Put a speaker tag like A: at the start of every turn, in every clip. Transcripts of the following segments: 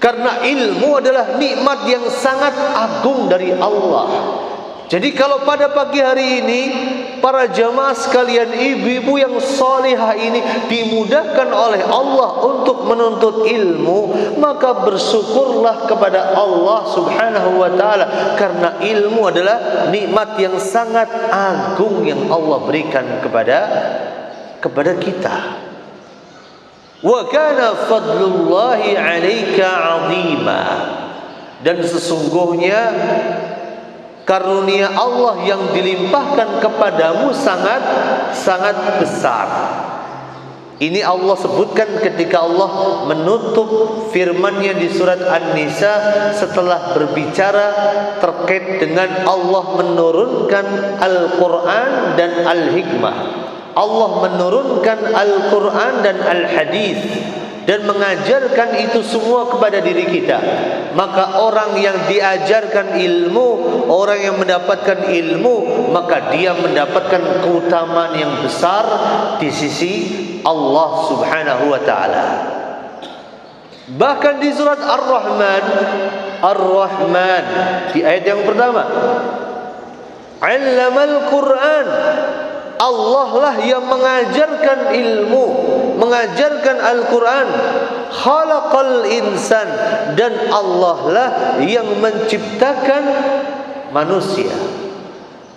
A: Karena ilmu adalah nikmat yang sangat agung dari Allah. Jadi kalau pada pagi hari ini para jamaah sekalian, ibu-ibu yang salihah ini dimudahkan oleh Allah untuk menuntut ilmu, maka bersyukurlah kepada Allah Subhanahu wa taala, karena ilmu adalah nikmat yang sangat agung yang Allah berikan kepada kita. Wa kana fadlullahi 'alaika 'azima. Dan sesungguhnya karunia Allah yang dilimpahkan kepadamu sangat besar. Ini Allah sebutkan ketika Allah menutup firman-Nya di surat An-Nisa setelah berbicara terkait dengan Allah menurunkan Al-Quran dan Al-Hikmah. Allah menurunkan Al-Quran dan Al-Hadis dan mengajarkan itu semua kepada diri kita. Maka orang yang diajarkan ilmu, orang yang mendapatkan ilmu, maka dia mendapatkan keutamaan yang besar di sisi Allah Subhanahu wa taala. Bahkan di surat Ar-Rahman di ayat yang pertama, 'Allamal Qur'an. Allah lah yang mengajarkan ilmu, mengajarkan Al-Quran. Khalaqal insan. Dan Allah lah yang menciptakan manusia.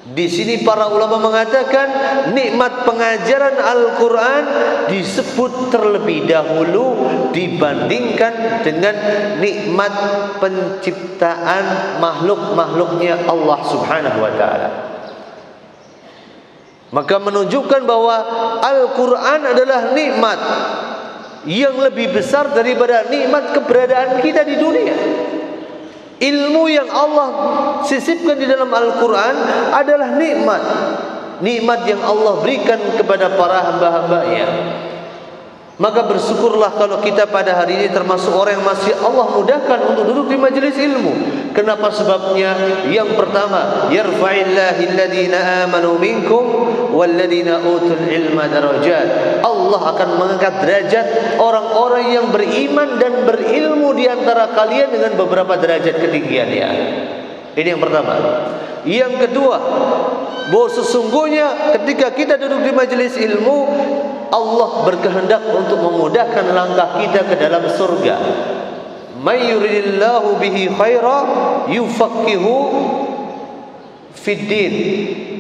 A: Di sini para ulama mengatakan nikmat pengajaran Al-Quran disebut terlebih dahulu dibandingkan dengan nikmat penciptaan makhluk-makhluknya Allah Subhanahu wa ta'ala. Maka menunjukkan bahwa Al-Quran adalah nikmat yang lebih besar daripada nikmat keberadaan kita di dunia. Ilmu yang Allah sisipkan di dalam Al-Quran adalah nikmat. Nikmat yang Allah berikan kepada para hamba-hambanya. Maka bersyukurlah kalau kita pada hari ini termasuk orang yang masih Allah mudahkan untuk duduk di majelis ilmu. Kenapa sebabnya? Yang pertama, yarfa'illahu alladhina amanu minkum walladhina utul ilma darajat. Allah akan mengangkat derajat orang-orang yang beriman dan berilmu di antara kalian dengan beberapa derajat ketinggiannya. Ini yang pertama. Yang kedua, bahwa sesungguhnya ketika kita duduk di majelis ilmu, Allah berkehendak untuk memudahkan langkah kita ke dalam surga. May yuridillahu bihi khaira yufaqihu fid din.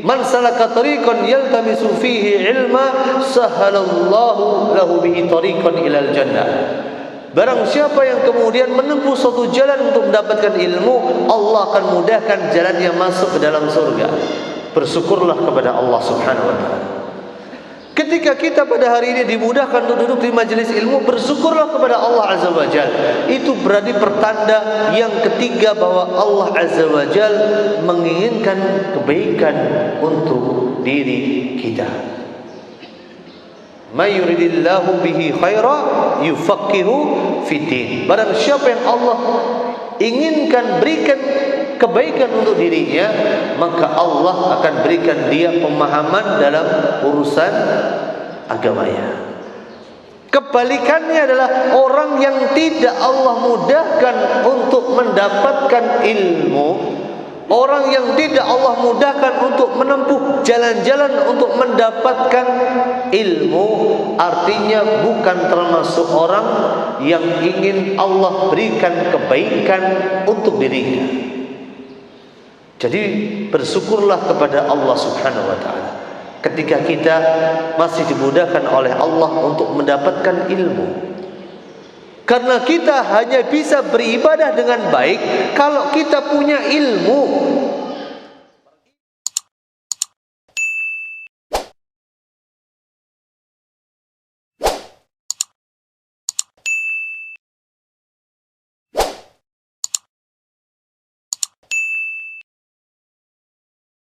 A: Man salaka tariqan yaltamisu fihi ilma sahhalallahu lahu bihi tariqan ilal jannah. Barang siapa yang kemudian menempuh suatu jalan untuk mendapatkan ilmu, Allah akan mudahkan jalan yang masuk ke dalam surga. Bersyukurlah kepada Allah Subhanahu wa ta'ala. Ketika kita pada hari ini dimudahkan untuk duduk di majelis ilmu, bersyukurlah kepada Allah Azza wa Jal. Itu berarti pertanda yang ketiga bahwa Allah Azza wa Jal menginginkan kebaikan untuk diri kita. May yuridillahu bihi khaira yufaqihu fiddin. Barang siapa yang Allah inginkan berikan kebaikan untuk dirinya, maka Allah akan berikan dia pemahaman dalam urusan agamanya. Kebalikannya adalah orang yang tidak Allah mudahkan untuk mendapatkan ilmu, orang yang tidak Allah mudahkan untuk menempuh jalan-jalan untuk mendapatkan ilmu, artinya bukan termasuk orang yang ingin Allah berikan kebaikan untuk dirinya. Jadi bersyukurlah kepada Allah Subhanahu wa ta'ala ketika kita masih dimudahkan oleh Allah untuk mendapatkan ilmu. Karena kita hanya bisa beribadah dengan baik kalau kita punya ilmu.